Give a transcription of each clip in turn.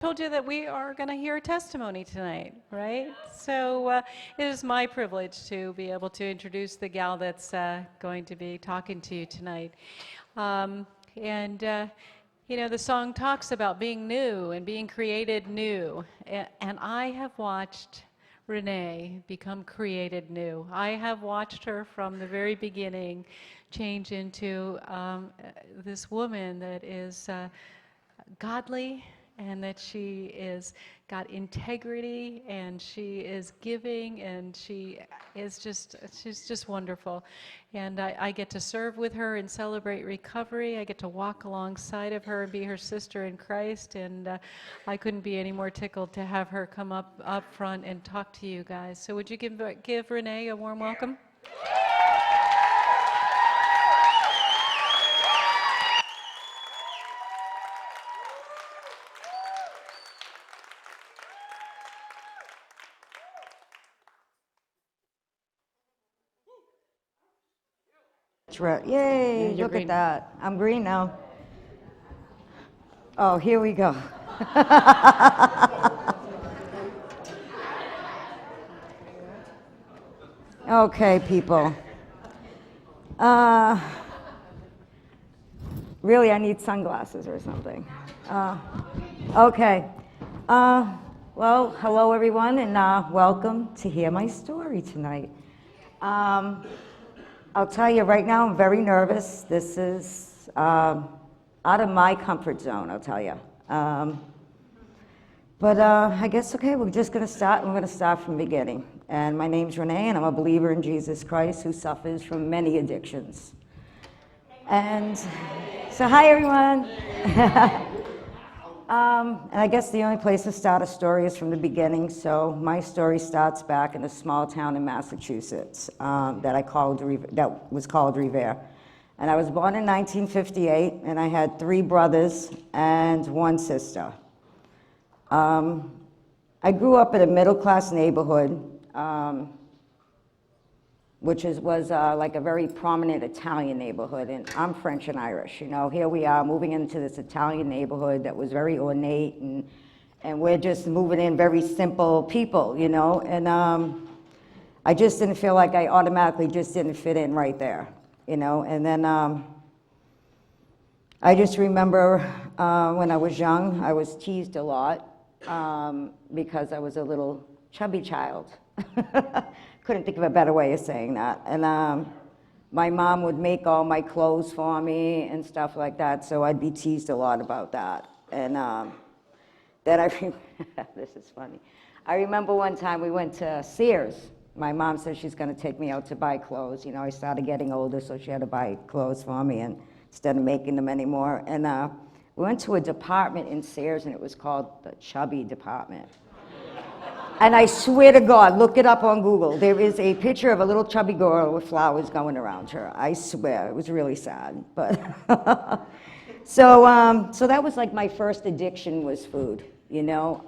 Told you that we are going to hear a testimony tonight, right? So it is my privilege to be able to introduce the gal that's going to be talking to you tonight. Um, and you know, the song talks about being new and being created new. And I have watched Renee become created new. I have watched her from the very beginning change into this woman that is godly, and that she is got integrity, and she is giving, and she's just wonderful. And I get to serve with her and celebrate recovery. I get to walk alongside of her and be her sister in Christ, and I couldn't be any more tickled to have her come up front and talk to you guys. So would you give Renee a warm welcome? Yay, look at that. I'm green now. Oh, here we go. Okay, people. Really, I need sunglasses or something. Okay. Well, hello, everyone, and welcome to hear my story tonight. I'll tell you right now, I'm very nervous. This is out of my comfort zone, I'll tell you. But I guess, okay, we're just going to start. We're going to start from the beginning. And my name's Renee, and I'm a believer in Jesus Christ who suffers from many addictions. And so, hi, everyone. And I guess the only place to start a story is from the beginning. So my story starts back in a small town in Massachusetts that was called Revere. And I was born in 1958, and I had 3 brothers and 1 sister. I grew up in a middle-class neighborhood, which was like a very prominent Italian neighborhood, and I'm French and Irish. You know, here we are moving into this Italian neighborhood that was very ornate, and we're just moving in very simple people, you know, and I just didn't feel like I automatically just didn't fit in right there, you know, and then I just remember when I was young, I was teased a lot because I was a little chubby child. Couldn't think of a better way of saying that. And my mom would make all my clothes for me and stuff like that, so I'd be teased a lot about that. And then this is funny. I remember one time we went to Sears. My mom said she's going to take me out to buy clothes. You know, I started getting older, so she had to buy clothes for me and instead of making them anymore. And we went to a department in Sears, and it was called the Chubby Department. And I swear to God, look it up on Google. There is a picture of a little chubby girl with flowers going around her. I swear, it was really sad. But so that was like my first addiction was food, you know.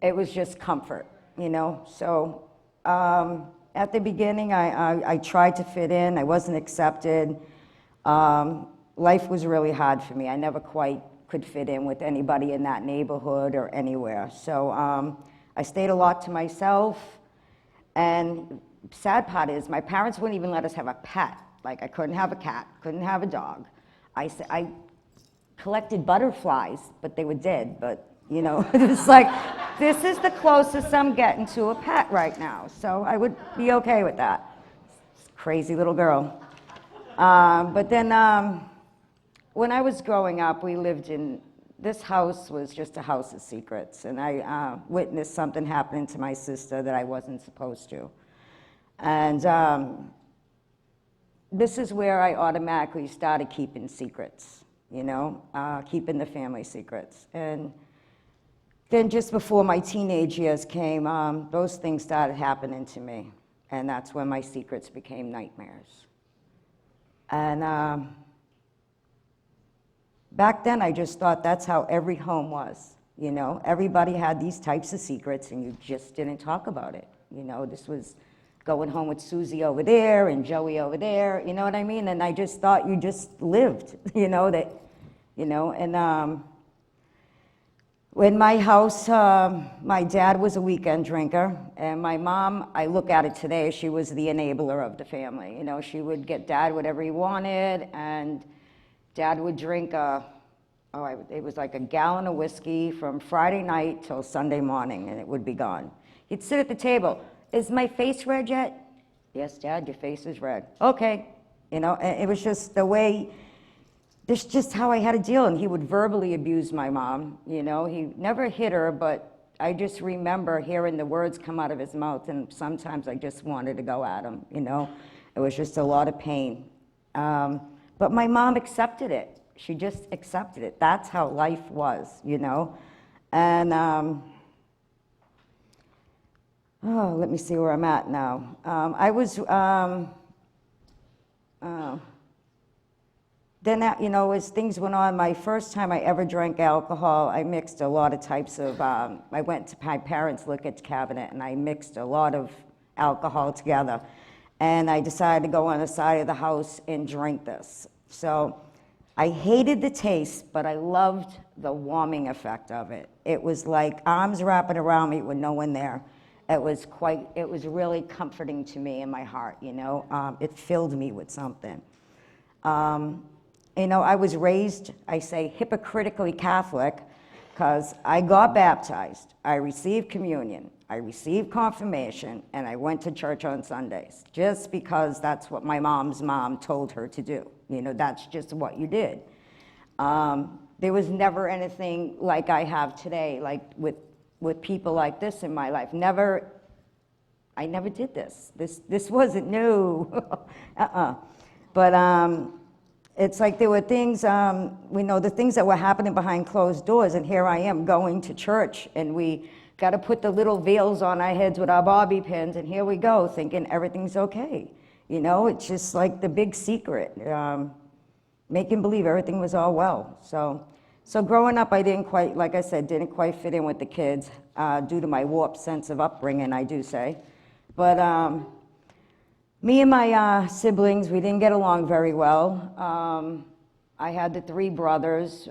It was just comfort, you know. So at the beginning, I tried to fit in. I wasn't accepted. Life was really hard for me. I never quite could fit in with anybody in that neighborhood or anywhere. So I stayed a lot to myself, and sad part is my parents wouldn't even let us have a pet. Like, I couldn't have a cat, couldn't have a dog. I collected butterflies, but they were dead. But you know, it's like, this is the closest I'm getting to a pet right now, so I would be okay with that. Crazy little girl. But then when I was growing up, we lived in, this house was just a house of secrets, and I witnessed something happening to my sister that I wasn't supposed to. And this is where I automatically started keeping secrets, you know, keeping the family secrets. And then just before my teenage years came, those things started happening to me, and that's when my secrets became nightmares. And back then, I just thought that's how every home was, you know? Everybody had these types of secrets, and you just didn't talk about it. You know, this was going home with Susie over there and Joey over there, you know what I mean? And I just thought you just lived, you know, that, you know, and In my house, my dad was a weekend drinker, and my mom, I look at it today, she was the enabler of the family. You know, she would get dad whatever he wanted, and dad would drink it was like a gallon of whiskey from Friday night till Sunday morning, and it would be gone. He'd sit at the table. Is my face red yet? Yes, Dad, your face is red. Okay. You know, and it was just the way, this just how I had to deal. And he would verbally abuse my mom. You know, he never hit her, but I just remember hearing the words come out of his mouth, and sometimes I just wanted to go at him, you know. It was just a lot of pain. But my mom accepted it. She just accepted it. That's how life was, you know. And, let me see where I'm at now. Then, you know, as things went on, my first time I ever drank alcohol, I mixed a lot of types of, I went to my parents' liquor cabinet and I mixed a lot of alcohol together. And I decided to go on the side of the house and drink this. So I hated the taste, but I loved the warming effect of it. It was like arms wrapping around me with no one there. It was really comforting to me in my heart, you know. It filled me with something. You know, I was raised, I say, hypocritically Catholic, because I got baptized, I received communion, I received confirmation, and I went to church on Sundays, just because that's what my mom's mom told her to do. You know, that's just what you did. There was never anything like I have today, like with people like this in my life. I never did this. This wasn't new. But it's like there were things, we know the things that were happening behind closed doors, and here I am going to church, and we got to put the little veils on our heads with our bobby pins, and here we go, thinking everything's okay. You know, it's just like the big secret, making believe everything was all well. So growing up, I didn't quite, like I said, didn't quite fit in with the kids due to my warped sense of upbringing, I do say. But me and my siblings, we didn't get along very well. I had the three brothers.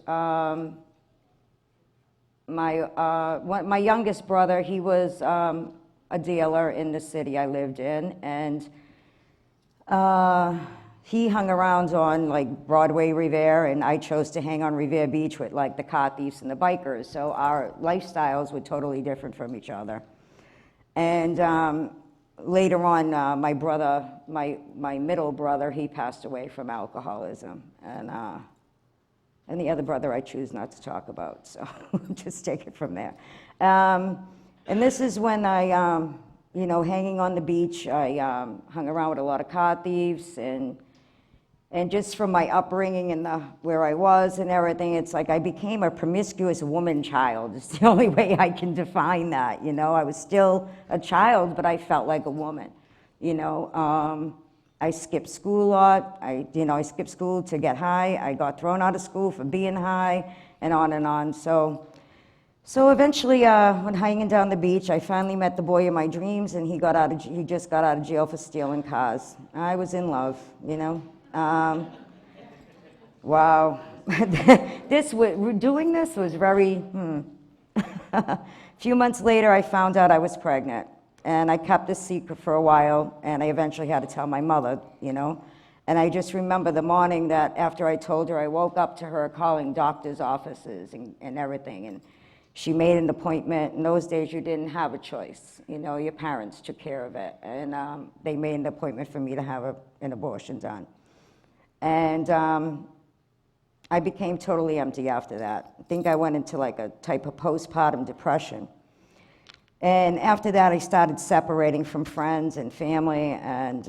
My youngest brother, he was a dealer in the city I lived in, and he hung around on like Broadway, Revere, and I chose to hang on Revere Beach with like the car thieves and the bikers. So our lifestyles were totally different from each other. And later on, my brother, my middle brother, he passed away from alcoholism. And the other brother I choose not to talk about, so just take it from there. And this is when I, you know, hanging on the beach, I hung around with a lot of car thieves, and just from my upbringing and where I was and everything, it's like I became a promiscuous woman child. It's the only way I can define that, you know. I was still a child, but I felt like a woman, you know. I skipped school a lot. I skipped school to get high. I got thrown out of school for being high, and on and on. So eventually, when hanging down the beach, I finally met the boy of my dreams, and he just got out of jail for stealing cars. I was in love, you know. Wow. Doing this was very, A few months later, I found out I was pregnant. And I kept this secret for a while, and I eventually had to tell my mother, you know. And I just remember the morning that after I told her, I woke up to her calling doctors' offices and everything. And she made an appointment. In those days, you didn't have a choice. You know, your parents took care of it. And they made an appointment for me to have an abortion done. And I became totally empty after that. I think I went into like a type of postpartum depression. And after that, I started separating from friends and family, and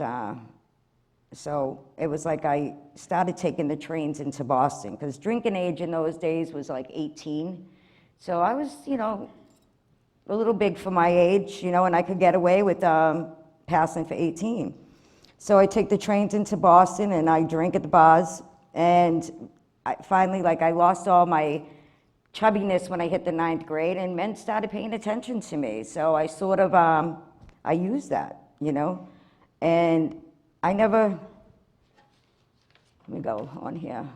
so it was like I started taking the trains into Boston, because drinking age in those days was like 18. So I was, you know, a little big for my age, you know, and I could get away with passing for 18. So I take the trains into Boston, and I drink at the bars, and finally, I lost all my chubbiness when I hit the 9th grade, and men started paying attention to me. So I sort of, I used that, you know, and I never Let me go on here.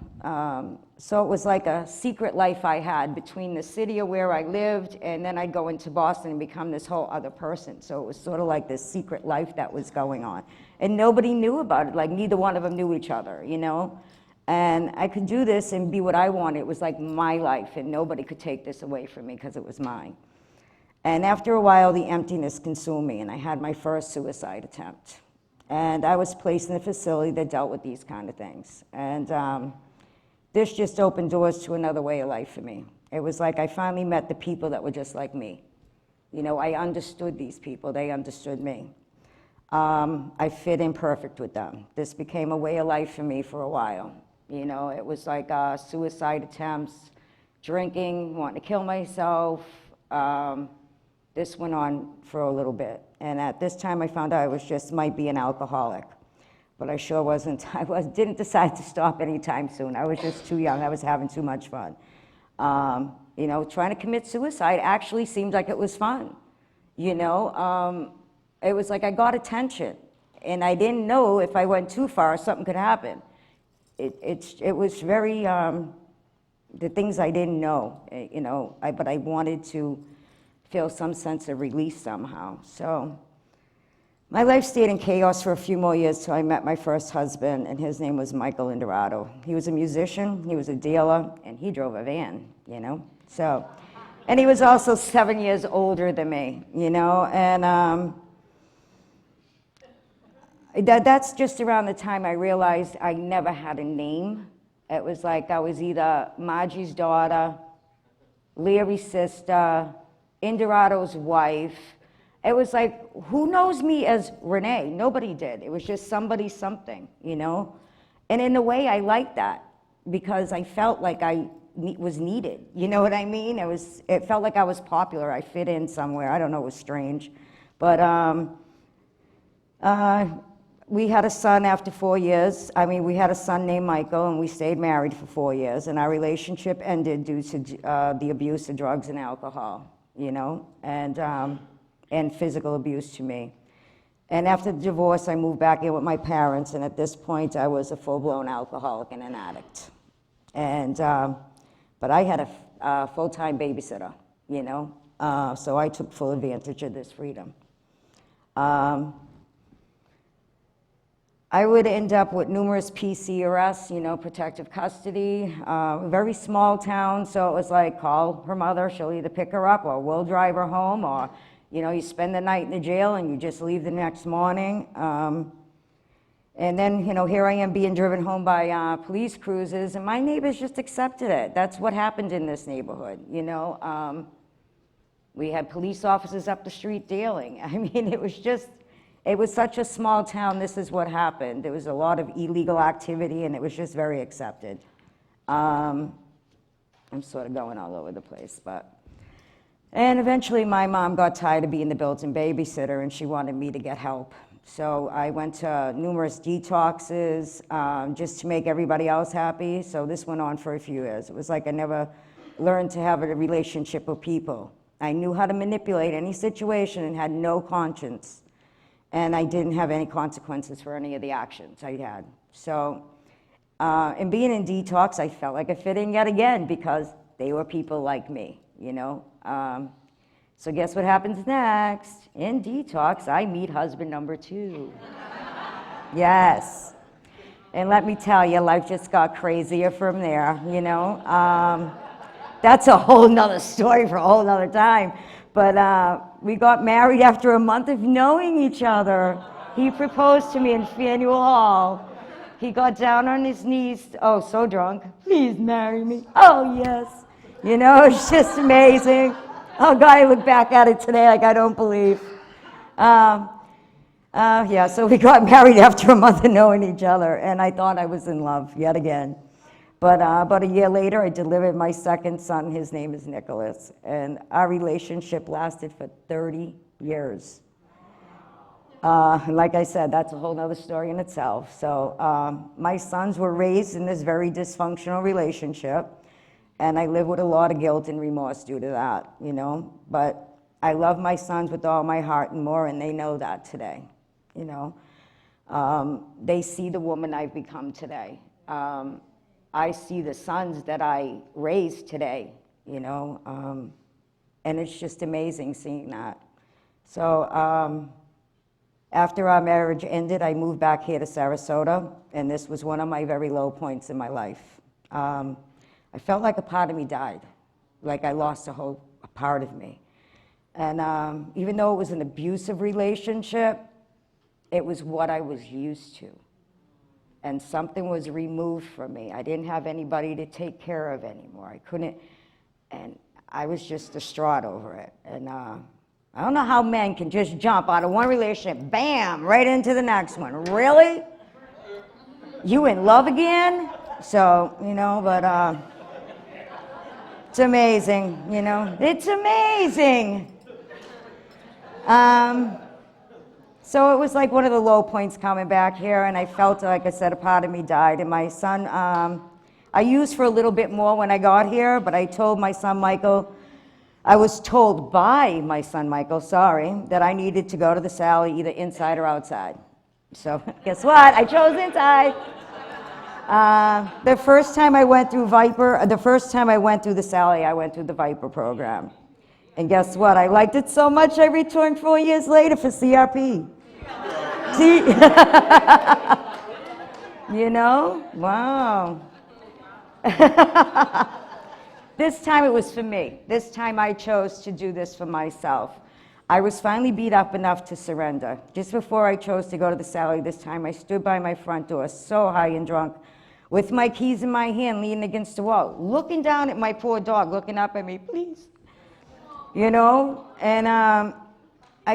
So it was like a secret life I had between the city of where I lived, and then I'd go into Boston and become this whole other person. So it was sort of like this secret life that was going on. And nobody knew about it, like neither one of them knew each other, you know? And I could do this and be what I wanted. It was like my life, and nobody could take this away from me because it was mine. And after a while, the emptiness consumed me, and I had my first suicide attempt. And I was placed in a facility that dealt with these kind of things. And this just opened doors to another way of life for me. It was like I finally met the people that were just like me. You know, I understood these people. They understood me. I fit in perfect with them. This became a way of life for me for a while. You know, it was like suicide attempts, drinking, wanting to kill myself. This went on for a little bit. And at this time, I found out might be an alcoholic. But I sure wasn't. Didn't decide to stop anytime soon. I was just too young. I was having too much fun. You know, trying to commit suicide actually seemed like it was fun. You know, it was like I got attention. And I didn't know if I went too far, something could happen. It was very, the things I didn't know, you know, but I wanted to feel some sense of release somehow. So my life stayed in chaos for a few more years till I met my first husband, and his name was Michael Indorado. He was a musician, he was a dealer, and he drove a van, you know. So, and he was also 7 years older than me, you know, and that's just around the time I realized I never had a name. It was like I was either Margie's daughter, Larry's sister, Indorado's wife. It was like, who knows me as Rene? Nobody did. It was just somebody something, you know? And in a way, I liked that because I felt like I was needed. You know what I mean? It felt like I was popular. I fit in somewhere. I don't know, it was strange. But we had a son after 4 years. I mean, we had a son named Michael, and we stayed married for 4 years, and our relationship ended due to the abuse of drugs and alcohol, you know, and physical abuse to me. And after the divorce, I moved back in with my parents, and at this point, I was a full-blown alcoholic and an addict. And, but I had a full-time babysitter, you know, so I took full advantage of this freedom. I would end up with numerous PC arrests, you know, protective custody, very small town, so it was like, call her mother, she'll either pick her up or we'll drive her home, or, you know, you spend the night in the jail and you just leave the next morning. And then, you know, here I am being driven home by police cruisers, and my neighbors just accepted it. That's what happened in this neighborhood, you know. We had police officers up the street dealing. I mean, it was such a small town, this is what happened. There was a lot of illegal activity, and it was just very accepted. I'm sort of going all over the place, but. And eventually my mom got tired of being the built-in babysitter, and she wanted me to get help. So I went to numerous detoxes just to make everybody else happy. So this went on for a few years. It was like I never learned to have a relationship with people. I knew how to manipulate any situation and had no conscience. And I didn't have any consequences for any of the actions I had. So, and being in detox, I felt like I fit in yet again because they were people like me, you know. So guess what happens next? In detox, I meet husband number 2. Yes. And let me tell you, life just got crazier from there, you know. That's a whole nother story for a whole nother time. But we got married after a month of knowing each other. He proposed to me in Faneuil Hall. He got down on his knees, oh, so drunk, please marry me. Oh, yes. You know, it's just amazing. Oh, God, I look back at it today like I don't believe. Yeah, so we got married after a month of knowing each other, and I thought I was in love yet again. But about a year later, I delivered my second son. His name is Nicholas, and our relationship lasted for 30 years. And like I said, that's a whole other story in itself. So my sons were raised in this very dysfunctional relationship, and I live with a lot of guilt and remorse due to that, you know. But I love my sons with all my heart and more, and they know that today, you know. They see the woman I've become today. I see the sons that I raised today, you know, and it's just amazing seeing that. So after our marriage ended, I moved back here to Sarasota, and this was one of my very low points in my life. I felt like a part of me died, like I lost a part of me. And even though it was an abusive relationship, it was what I was used to. And something was removed from me. I didn't have anybody to take care of anymore. I couldn't, and I was just distraught over it. And I don't know how men can just jump out of one relationship, bam, right into the next one. Really? You in love again? So, you know, but it's amazing, you know. It's amazing. So it was like one of the low points coming back here, and I felt, like I said, a part of me died. And my son, I used for a little bit more when I got here, but I told my son Michael, I was told by my son Michael, sorry, that I needed to go to the Sally either inside or outside. So guess what? I chose inside. The first time I went through the Sally, I went through the Viper program. And guess what? I liked it so much I returned 4 years later for CRP. See? You know? Wow. This time it was for me. This time I chose to do this for myself. I was finally beat up enough to surrender. Just before I chose to go to the Sally this time, I stood by my front door, so high and drunk, with my keys in my hand, leaning against the wall, looking down at my poor dog, looking up at me, please. You know? And I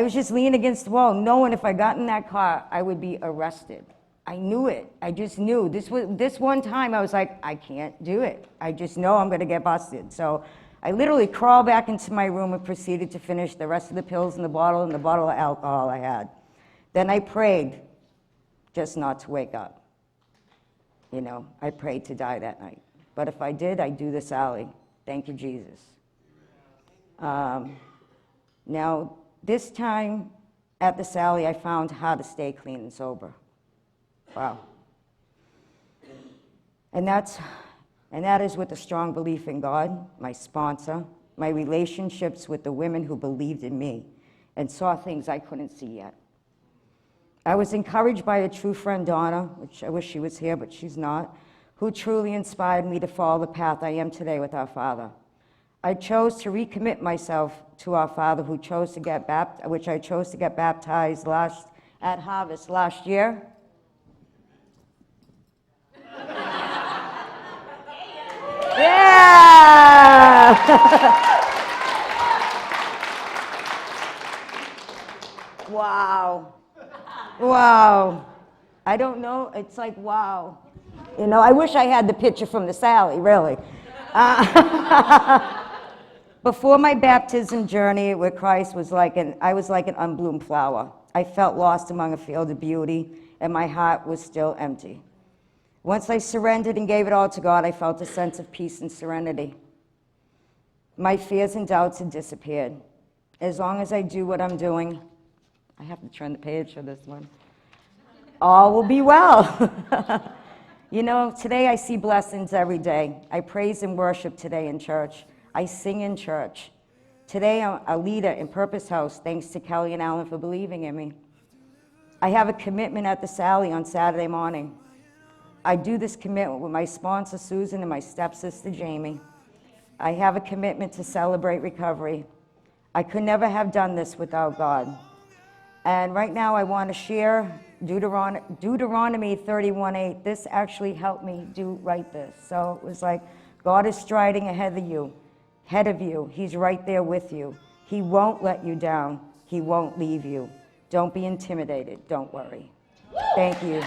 was just leaning against the wall, knowing if I got in that car, I would be arrested. I knew it. I just knew. This one time, I was like, I can't do it. I just know I'm going to get busted. So I literally crawled back into my room and proceeded to finish the rest of the pills in the bottle and the bottle of alcohol I had. Then I prayed just not to wake up. You know, I prayed to die that night. But if I did, I'd do the Sally. Thank you, Jesus. Now, this time at the Sally, I found how to stay clean and sober. Wow. And that is with a strong belief in God, my sponsor, my relationships with the women who believed in me and saw things I couldn't see yet. I was encouraged by a true friend, Donna, which I wish she was here, but she's not, who truly inspired me to follow the path I am today with our Father. I chose to recommit myself to our Father, which I chose to get baptized at Harvest last year. Yeah! Wow. Wow. I don't know, it's like, wow. You know, I wish I had the picture from the Sally, really. Before my baptism journey with Christ I was like an unbloomed flower. I felt lost among a field of beauty, and my heart was still empty. Once I surrendered and gave it all to God, I felt a sense of peace and serenity. My fears and doubts had disappeared. As long as I do what I'm doing, I have to turn the page for this one, all will be well. You know, today I see blessings every day. I praise and worship today in church. I sing in church. Today I'm a leader in Purpose House, thanks to Kelly and Alan for believing in me. I have a commitment at the Sally on Saturday morning. I do this commitment with my sponsor, Susan, and my stepsister, Jamie. I have a commitment to celebrate recovery. I could never have done this without God. And right now I want to share Deuteronomy 31:8. This actually helped me do write this. So it was like, God is striding ahead of you. He's right there with you. He won't let you down. He won't leave you. Don't be intimidated. Don't worry. Thank you.